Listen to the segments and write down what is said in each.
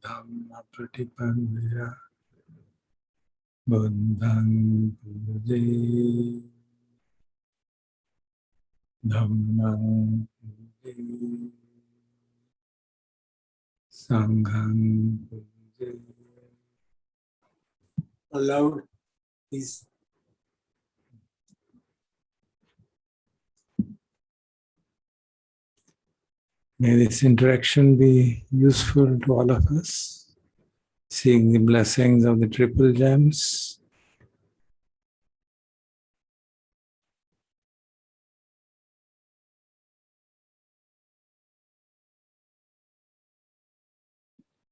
धम्मप्रतिपन्नया बुद्धं पूजे धम्मं पूजे संघं पूजे. Allowed, please. May this interaction be useful to all of us, seeing the blessings of the triple gems.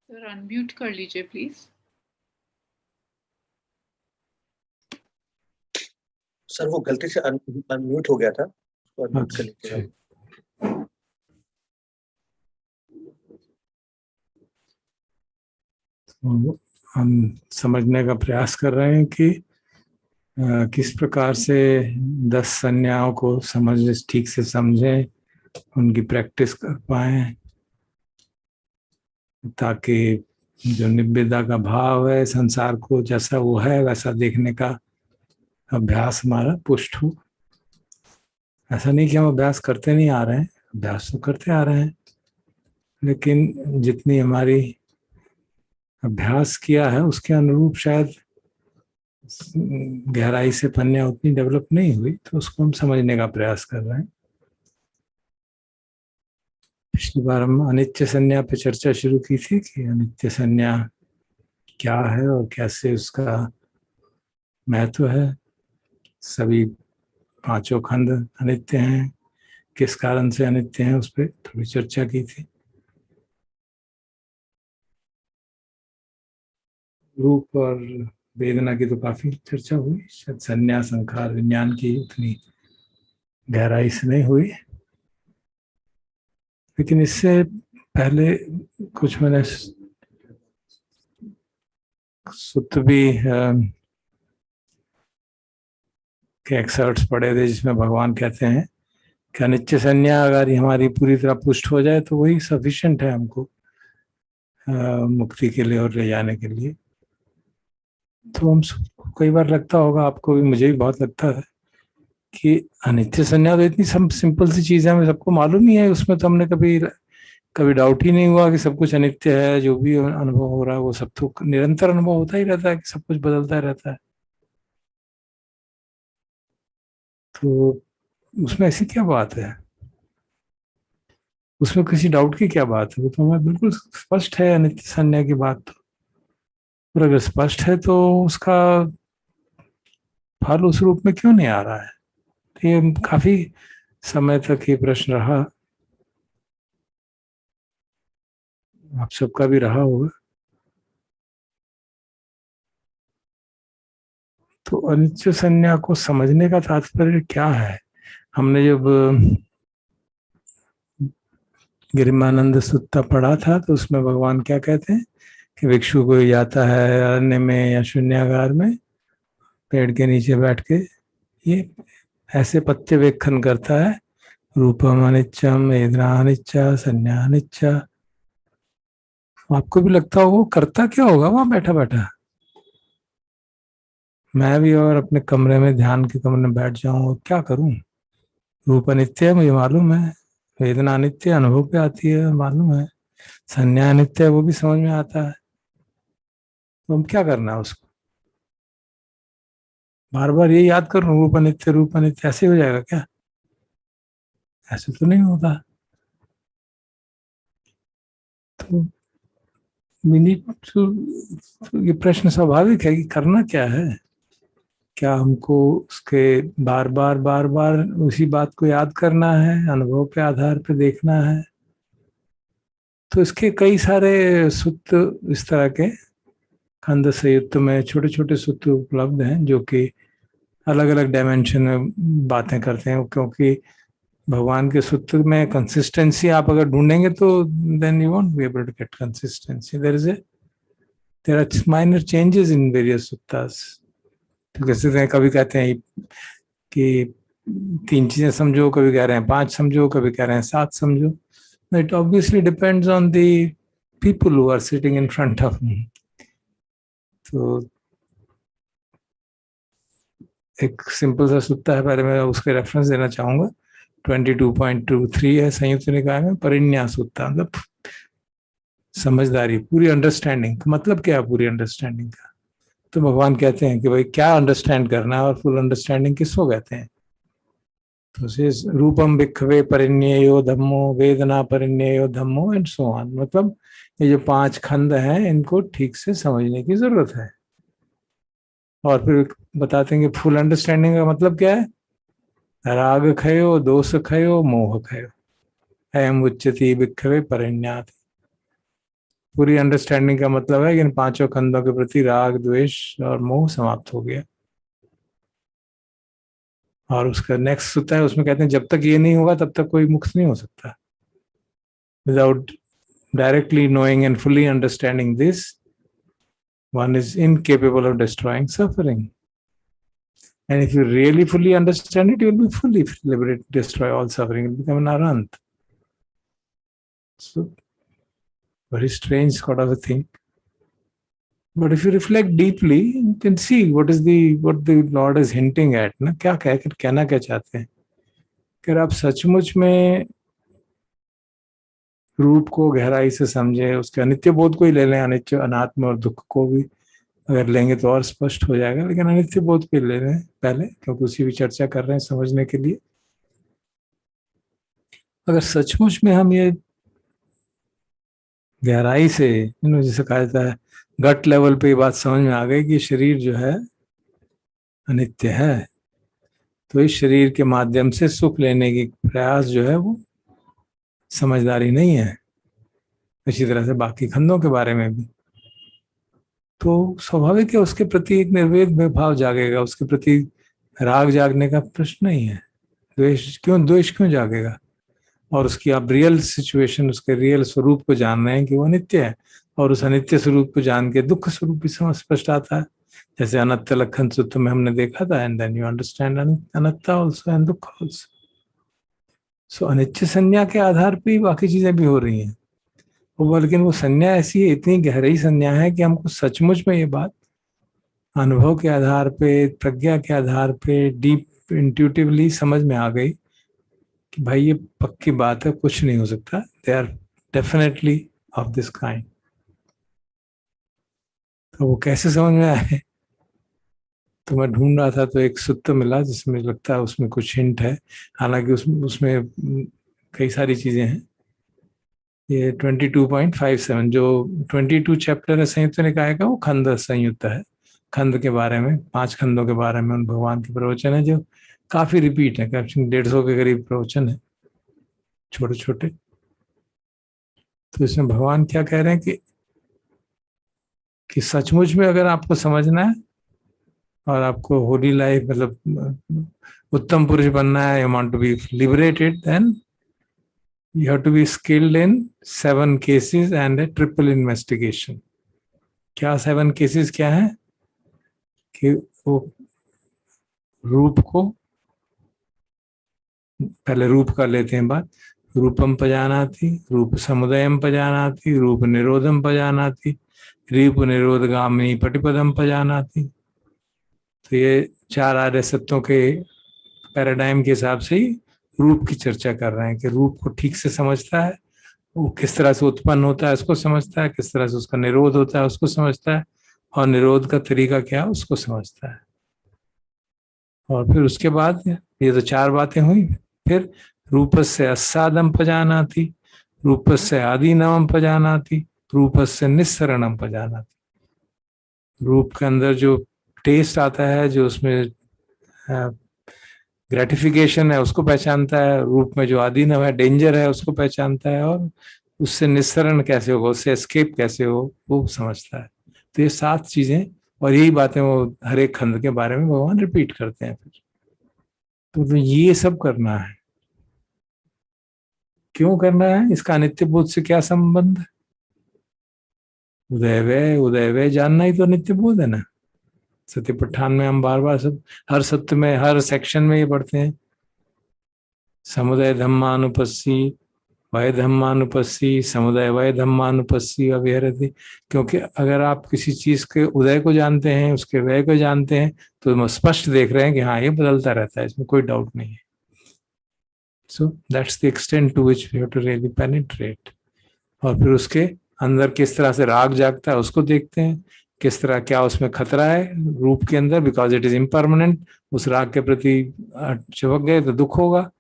Sir unmute कर लीजिए please. Sir वो गलती से अनम्यूट हो गया था, तो अनम्यूट कर लीजिएगा. तो हम समझने का प्रयास कर रहे हैं कि किस प्रकार से 10 संज्ञाओं को ठीक से समझें, उनकी प्रैक्टिस कर पाएं, ताकि जो निब्बिदा का भाव है, संसार को जैसा वो है वैसा देखने का अभ्यास हमारा पुष्ट हो. ऐसा नहीं कि हम अभ्यास करते नहीं आ रहे हैं, अभ्यास तो करते आ रहे हैं, लेकिन जितनी हमारी अभ्यास किया है उसके अनुरूप शायद गहराई से पन्या उतनी डेवलप नहीं हुई, तो उसको हम समझने का प्रयास कर रहे हैं. पिछली बार हम अनित्य संज्ञा पे चर्चा शुरू की थी कि अनित्य संज्ञा क्या है और कैसे उसका महत्व है. सभी पांचों खंड अनित्य हैं, किस कारण से अनित्य हैं उस पर थोड़ी चर्चा की थी. रूप और वेदना की तो काफी चर्चा हुई, शायद संज्ञा संखार विज्ञान की उतनी गहराई से नहीं हुई. लेकिन इससे पहले कुछ मैंने सूत्र भी के एक्सर्ट्स पढ़े थे, जिसमें भगवान कहते हैं कि अनित्य संज्ञा अगर हमारी पूरी तरह पुष्ट हो जाए तो वही सफिशिएंट है हमको मुक्ति के लिए और ले जाने के लिए. तो हम कई बार लगता होगा, आपको भी, मुझे भी बहुत लगता है कि अनित्य संज्ञा तो इतनी सिंपल सी चीज है, हमें सबको मालूम ही है, उसमें तो हमने कभी डाउट ही नहीं हुआ कि सब कुछ अनित्य है. जो भी अनुभव हो रहा है वो सब तो निरंतर अनुभव होता ही रहता है कि सब कुछ बदलता रहता है. तो उसमें ऐसी क्या बात है, उसमें किसी डाउट की क्या बात है? वो तो हमें बिल्कुल स्पष्ट है अनित्य संज्ञा की बात. तो और अगर स्पष्ट है तो उसका फल उस रूप में क्यों नहीं आ रहा है? तो ये काफी समय तक ये प्रश्न रहा, आप सबका भी रहा होगा. तो अनित्य संज्ञा को समझने का तात्पर्य क्या है? हमने जब गिरिमानंद सुत्ता पढ़ा था तो उसमें भगवान क्या कहते हैं कि भिक्षु कोई जाता है अरण्य में या शून्यागार में, पेड़ के नीचे बैठ के ये ऐसे पत्ते वेखन करता है, रूपम अनित्यम वेदना अनित्य संज्ञा अनित्य. आपको भी लगता होगा वो करता क्या होगा वहां बैठा बैठा? मैं भी और अपने कमरे में, ध्यान के कमरे में बैठ जाऊं और क्या करूं? रूप अनित्य है मुझे मालूम है, वेदना अनित्य अनुभव पे आती है मालूम है, संज्ञा अनित्य है वो भी समझ में आता है. तो हम क्या करना है उसको? बार बार ये याद करूं रूप अनित्य ऐसे हो जाएगा क्या? ऐसे तो नहीं होता. तो ये प्रश्न स्वाभाविक है कि करना क्या है. क्या हमको उसके बार बार उसी बात को याद करना है, अनुभव के आधार पर देखना है? तो इसके कई सारे सूत्र इस तरह के खंड संयुक्त में छोटे छोटे सूत्र उपलब्ध हैं जो कि अलग अलग डायमेंशन में बातें करते हैं. क्योंकि भगवान के सूत्र में कंसिस्टेंसी आप अगर ढूंढेंगे तो then you won't be able to get consistency. There are minor changes in various सूत्रास. तो कैसे कभी कहते हैं कि 3 चीजें समझो, कभी कह रहे हैं 5 समझो, कभी कह रहे हैं 7 समझो. It obviously depends on the people who are sitting in front of me. तो एक सिंपल सा सूत्र है, पहले मैं उसके रेफरेंस देना चाहूंगा। 22.23 है संयुक्त निकाय में, परिन्यास सूत्र, मतलब समझदारी, पूरी अंडरस्टैंडिंग। मतलब क्या है पूरी अंडरस्टैंडिंग का? तो भगवान कहते हैं कि भाई क्या अंडरस्टैंड करना है, और फुल अंडरस्टैंडिंग किसको कहते हैं? तो रूपम भिक्खवे परिन्ययो धम्मो, वेदना परिन्ययो धम्मो, एंड सो ऑन। मतलब ये जो 5 खंड हैं, इनको ठीक से समझने की जरूरत है। और फिर बताते हैं कि फुल अंडरस्टैंडिंग का मतलब क्या है? राग खयो, दोष खयो, मोह खयो, अयम उच्यते भिक्खवे परिन्याति। पूरी अंडरस्टैंडिंग का मतलब है कि इन 5 खंडों के प्रति राग, द्वेष और मोह समाप्त हो गया। और उसका नेक्स्ट होता है, उसमें कहते हैं जब तक ये नहीं होगा तब तक कोई मुक्त नहीं हो सकता। Without directly knowing and fully understanding this, one is incapable of destroying suffering. And if you really fully understand it, you will be fully liberated, destroy all suffering, and become an arahant. So, very strange sort of a thing. But if you reflect deeply, you can see what the Lord is hinting at. ना क्या कहना क्या चाहते हैं? कि आप सचमुच में रूप को गहराई से समझे, उसके अनित्य बोध को ही ले लें, अनित्य, अनात्म और दुख को भी अगर लेंगे तो और स्पष्ट हो जाएगा, लेकिन अनित्य बोध पे ले रहे हैं पहले, क्योंकि उसी भी चर्चा कर रहे हैं समझने के लिए। अगर सचमुच में हम ये गहराई से, जैसे कहा जाता है गट लेवल पे ये बात समझ में आ गई कि शरीर जो है अनित्य है, तो इस शरीर के माध्यम से सुख लेने की प्रयास जो है वो समझदारी नहीं है। इसी तरह से बाकी खंडों के बारे में भी तो स्वाभाविक है उसके प्रति एक निर्वेद में भाव जागेगा, उसके प्रति राग जागने का प्रश्न नहीं है। द्वेष क्यों जागेगा? और उसकी आप रियल सिचुएशन, उसके रियल स्वरूप को जान रहे हैं कि वो अनित्य है, और उस अनित्य स्वरूप को जान के दुख स्वरूप भी समझ स्पष्ट आता है। जैसे अनत्त लक्षण सूत्र में हमने देखा था, and then you understand anatta also and dukkha also. So अनित्य संज्ञा के आधार पर ही बाकी चीजें भी हो रही हैं, लेकिन वो संज्ञा ऐसी है, इतनी गहरी संज्ञा है कि हमको सचमुच में ये बात अनुभव के आधार पे, प्रज्ञा के आधार पे, डीप इंट्यूटिवली समझ में आ गई कि भाई ये पक्की बात है, कुछ नहीं हो सकता, they are definitely of this kind. तो वो कैसे समझ में आए? तो मैं ढूंढ रहा था तो एक सूत्र मिला जिसमें लगता है उसमें कुछ हिंट है, हालांकि उसमें कई सारी चीजें हैं। ये 22.57 जो 22 चैप्टर है संयुक्त निकाय का, वो खंड संयुक्त है। खंड के बारे में, 5 खंडों के बारे में भगवान के प्रवचन है, जो काफी रिपीट है, 150 के करीब प्रवचन है, छोटे छोटे। तो इसमें भगवान क्या कह रहे हैं कि सचमुच में अगर आपको समझना है और आपको होली लाइफ, मतलब उत्तम पुरुष बनना है, you want to be liberated, then you have to be skilled in 7 cases and a triple investigation. क्या 7 cases क्या है? कि वो रूप को, पहले रूप का लेते हैं बात, रूपम पजानाति, रूप समुदयम पजानाति, रूप निरोधम पजानाति, रूप निरोधगामिनी पटिपदम पजानाति। तो ये 4 आर्य सत्यों के पैराडाइम के हिसाब से ही रूप की चर्चा कर रहे हैं कि रूप को ठीक से समझता है, वो किस तरह से उत्पन्न होता है उसको समझता है, किस तरह से उसका निरोध होता है उसको समझता है, और निरोध का तरीका क्या है उसको समझता है। और फिर उसके बाद ये तो 4 बातें हुई। फिर रूपस्य अस्सादम पजानाति, रूपस्य आदिनवम पजानाति, रूपस्य निस्सरणम पजानाति। रूप के अंदर जो टेस्ट आता है, जो उसमें ग्रेटिफिकेशन है, उसको पहचानता है। रूप में जो आदिनव है, डेंजर है, उसको पहचानता है, और उससे निस्सरण कैसे होगा, उससे एस्केप कैसे हो, वो समझता है। तो ये 7 चीजें, और यही बातें वो हर एक खंड के बारे में भगवान रिपीट करते हैं। फिर तो ये सब करना है, क्यों करना है? इसका अनित्य बोध से क्या संबंध है? उदयवे जानना ही तो नित्य बोध है ना। सत्य पठान में हम बार बार सब, हर सत्य में, हर सेक्शन में ये पढ़ते हैं, समुदय धम्मानुपस्सी वय धम्मानुपस्सी समुदय वय धम्मानुपस्सी अविहरति। क्योंकि अगर आप किसी चीज के उदय को जानते हैं, उसके व्यय को जानते हैं, तो हम स्पष्ट देख रहे हैं कि हाँ ये बदलता रहता है, इसमें कोई डाउट नहीं है। So that's the extent to which we have to really penetrate. और फिर उसके अंदर किस तरह से राग जागता है उसको देखते हैं, किस तरह क्या उसमें खतरा है रूप के अंदर, बिकॉज इट इज इम्परमानेंट। उस राग के प्रति चिपक गए तो दुख होगा,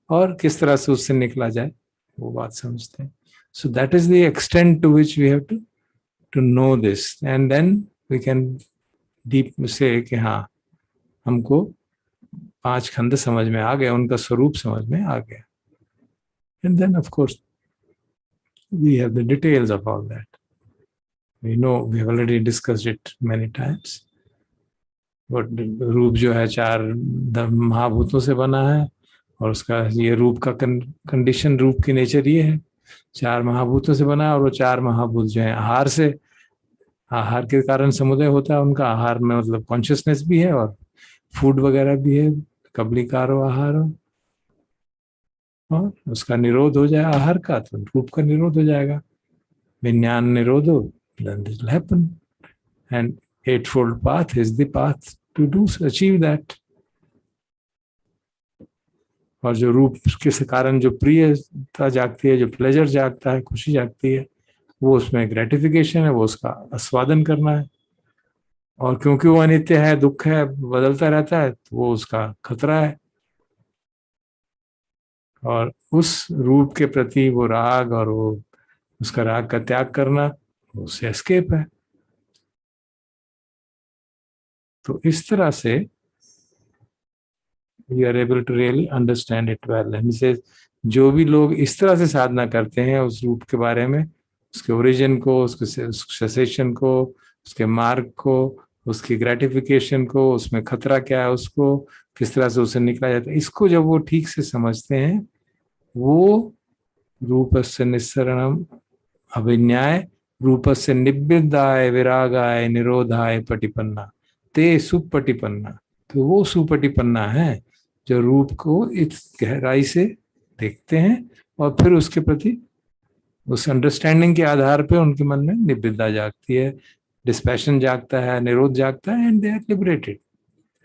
और किस तरह से उससे निकला जाए वो बात समझते हैं। So that is the extent to which we have to know this, and then we can deep से कि हाँ हमको 5 खंड समझ में आ गए, उनका स्वरूप समझ में आ गया। And then of course we have the details of all that. We know, we have already discussed it many times. But रूप जो है 4 महाभूतों से बना है, और उसका ये रूप का कंडीशन, रूप की नेचर ये है 4 महाभूतों से बना है। और वो 4 महाभूत जो है आहार से, आहार के कारण समुदय होता है उनका। आहार में मतलब कॉन्शियसनेस भी है और फूड वगैरह भी है, कबलिकारो आहार हो, और उसका निरोध हो जाए आहार का तो रूप का निरोध हो जाएगा। विज्ञान निरोध हो, then this will happen, and eightfold path is the path to do achieve that. और जो रूप के कारण जो प्रियता जागती है, जो प्लेजर जागता है, खुशी जागती है, वो उसमें ग्रेटिफिकेशन है, वो उसका आस्वादन करना है। और क्योंकि वो अनित्य है, दुख है, बदलता रहता है, तो वो उसका खतरा है। और उस रूप के प्रति वो राग और वो उसका राग का त्याग करना, उससे एस्केप है। तो इस तरह से we are able to really understand it well. And he says, जो भी लोग इस तरह से साधना करते हैं उस रूप के बारे में, उसके ओरिजिन को, उसके सेसेशन को, उसके मार्ग को, उसकी ग्रेटिफिकेशन को, उसमें खतरा क्या है, उसको किस तरह से उसे निकला जाता है, इसको जब वो ठीक से समझते हैं, वो रूपस्य निस्सरणम अभिन्याय रूपस्य निब्बिदाय विरागाय निरोधाय पटिपन्ना ते सुपटिपन्ना। तो वो सुपटिपन्ना है जो रूप को इस गहराई से देखते हैं, और फिर उसके प्रति उस अंडरस्टैंडिंग के आधार पे उनके मन में निब्बिदा जागती है, डिस्पैशन जागता है, निरोध जागता है, and they are liberated.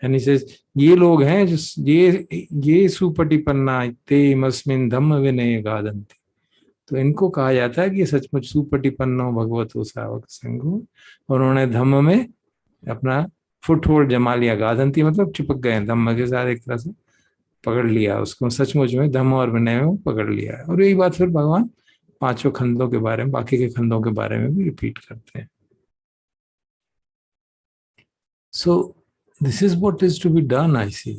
And he says, ये लोग हैं जो ये सुपटिपन्ना ते मस्मिन् धम्म विनय गादन्ति। तो इनको कहा जाता है कि ये सचमुच सुपटिपन्नो भगवतो सावक संगो, और उन्होंने धम्म में अपना फुटहोल्ड जमा लिया। गादंती मतलब चिपक गए, धम्म के साथ एक तरह से पकड़ लिया उसको, सचमुच में धम्म और विनय में पकड़ लिया है। और यही बात फिर भगवान 5 खंडों के बारे में, बाकी के खंडों के बारे में भी रिपीट करते हैं। So this is what is to be done, I see,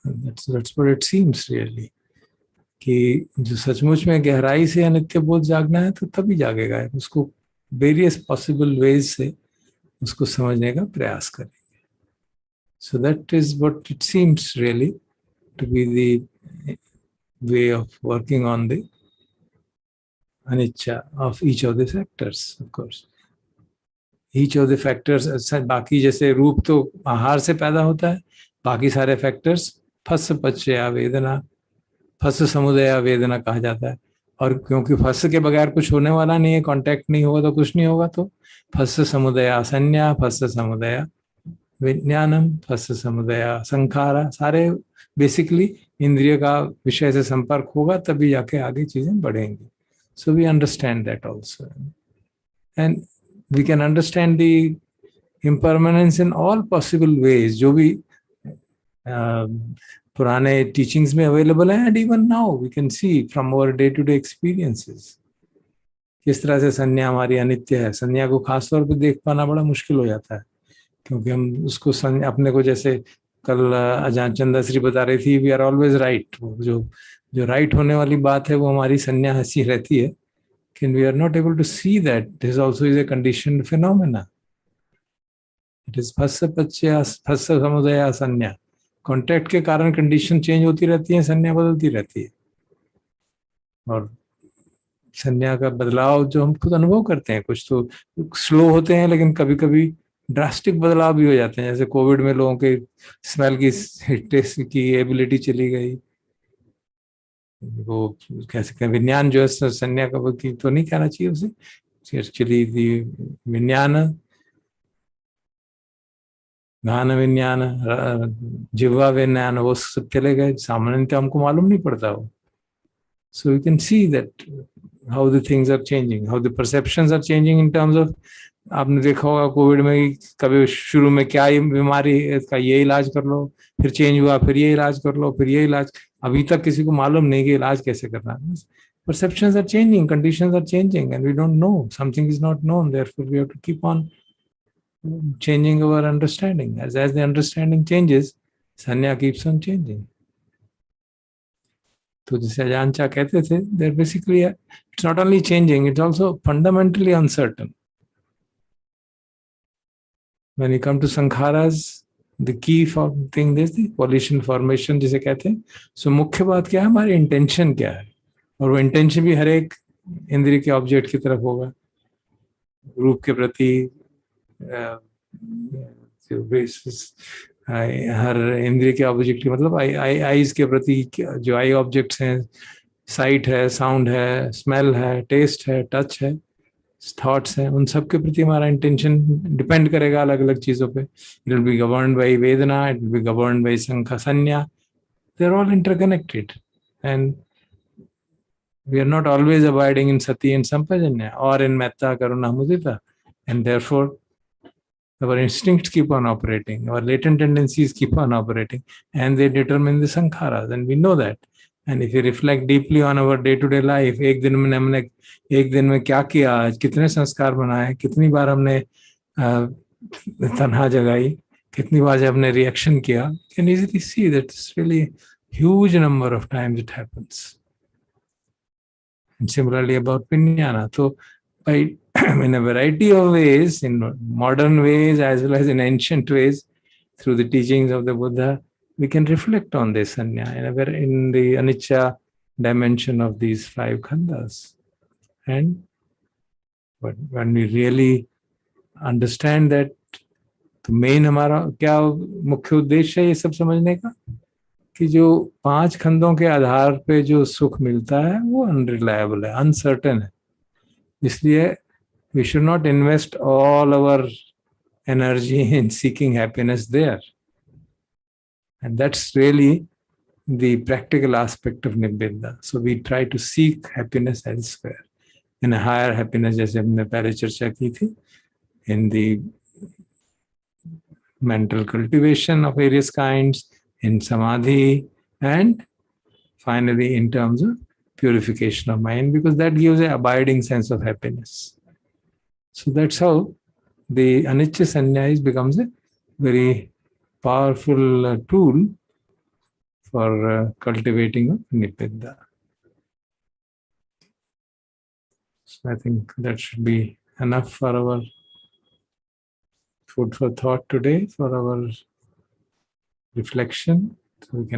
that's what it seems really, कि जो सचमुच में गहराई से अनित्य बोध जागना है तो तभी जागेगा, उसको वेरियस पॉसिबल वेज से उसको समझने का प्रयास करेंगे। सो that is what it seems really to be the way of working on the anicca of each of the factors. Of course, each of the factors, बाकी जैसे रूप तो आहार से पैदा होता है, बाकी सारे फैक्टर्स फस पच्चया वेदना, फस समुदया वेदना कहा जाता है। और क्योंकि फस के बगैर कुछ होने वाला नहीं है, कांटेक्ट नहीं होगा तो कुछ नहीं होगा, तो फस समुदया संज्ञा, फस समुदया विज्ञानम, फस समुदया संखारा, सारे बेसिकली इंद्रिय का विषय से संपर्क होगा तभी जाके आगे चीजें बढ़ेंगी। So we understand that also, and we can understand the impermanence in all possible ways, जो भी पुराने टीचिंग्स में अवेलेबल है, and even now we can see from our day to day experiences किस तरह से संज्ञा हमारी अनित्य है। संज्ञा को खासतौर पर देख पाना बड़ा मुश्किल हो जाता है, क्योंकि हम उसको अपने को, जैसे कल अजान चंदाश्री बता रही थी, वी आर ऑलवेज राइट। जो राइट होने वाली बात है वो हमारी संज्ञा ऐसी रहती है कि we are not able to see that this also is a conditioned phenomena. It is first समुदय संज्ञा, कॉन्टेक्ट के कारण कंडीशन चेंज होती रहती है, संज्ञा बदलती रहती है, और संज्ञा का बदलाव जो हम खुद अनुभव करते हैं, कुछ तो स्लो होते हैं लेकिन कभी कभी ड्रास्टिक बदलाव भी हो जाते हैं। जैसे कोविड में लोगों के स्मेल की टेस्ट की एबिलिटी चली गई, वो कैसे कहें, विज्ञान जो है संज्ञा का की तो नहीं कहना चाहिए उसे, एक्चुअली विज्ञान, गान विज्ञान, जिह्वा विज्ञान, वो सब चले गए, सामान्यतः हमको मालूम नहीं पड़ता वो. So you can see that how the things are changing, how the perceptions are changing in terms of, आपने देखा होगा कोविड में कभी शुरू में क्या ये बीमारी इसका ये इलाज कर लो, फिर चेंज हुआ, फिर ये इलाज कर लो, फिर ये इलाज, अभी तक किसी को मालूम नहीं कि इलाज कैसे करना है. Perceptions are changing, conditions are changing, and we don't know. Something is not known. Therefore, we have to keep on changing our understanding. As the understanding changes, sanya keeps on changing. तो जैसे अजान चा कहते थे, they're basically, it's not only changing, it's also fundamentally uncertain. When you come to sankharas, the key for thing is the volition formation जिसे कहते हैं. So मुख्य बात क्या है, हमारी इंटेंशन क्या है, और वो इंटेंशन भी हर एक इंद्रिय के ऑब्जेक्ट की तरफ होगा, रूप के प्रति, हर इंद्रिय के ऑब्जेक्ट की मतलब आईज के प्रति, जो आई ऑब्जेक्ट्स हैं, साइट है, साउंड है, स्मेल है, टेस्ट है, टच है, थॉट्स हैं, उन सब के प्रति हमारा इंटेंशन डिपेंड करेगा अलग अलग चीजों पे. It will be governed by vedana, it will be governed by sankhya sanjna. They are all interconnected, and we are not always abiding in sati and sampajanya or in metta, karuna, mudita, and therefore our instincts keep on operating, our latent tendencies keep on operating, and they determine the sankharas, and we know that. And if you reflect deeply on our day-to-day life, एक दिन में हमने एक दिन में क्या किया, आज कितने संस्कार बनाए, कितनी बार हमने तन्हा जगाई, कितनी बार हमने रिएक्शन किया, you can easily see that it's really huge number of times it happens. And similarly about Vijnana. So by in a variety of ways, in modern ways as well as in ancient ways, through the teachings of the Buddha, we can reflect on this sanya in the anicca dimension of these five khandhas. And but when we really understand that, तो main हमारा क्या मुख्य उद्देश्य है ये सब समझने का, कि जो पांच खंडों के आधार पे जो सुख मिलता है वो अनरिलायबल है, अनसर्टेन है. इसलिए we should not invest all our energy in seeking happiness there. And that's really the practical aspect of Nibbida. So we try to seek happiness elsewhere, in a higher happiness, जैसे हमने पहले चर्चा की थी, in the mental cultivation of various kinds, in samadhi, and finally in terms of purification of mind, because that gives an abiding sense of happiness. So that's how the anicca sannyas becomes a very powerful tool for cultivating nibbida. So I think that should be enough for our food for thought today, for our reflection. So we can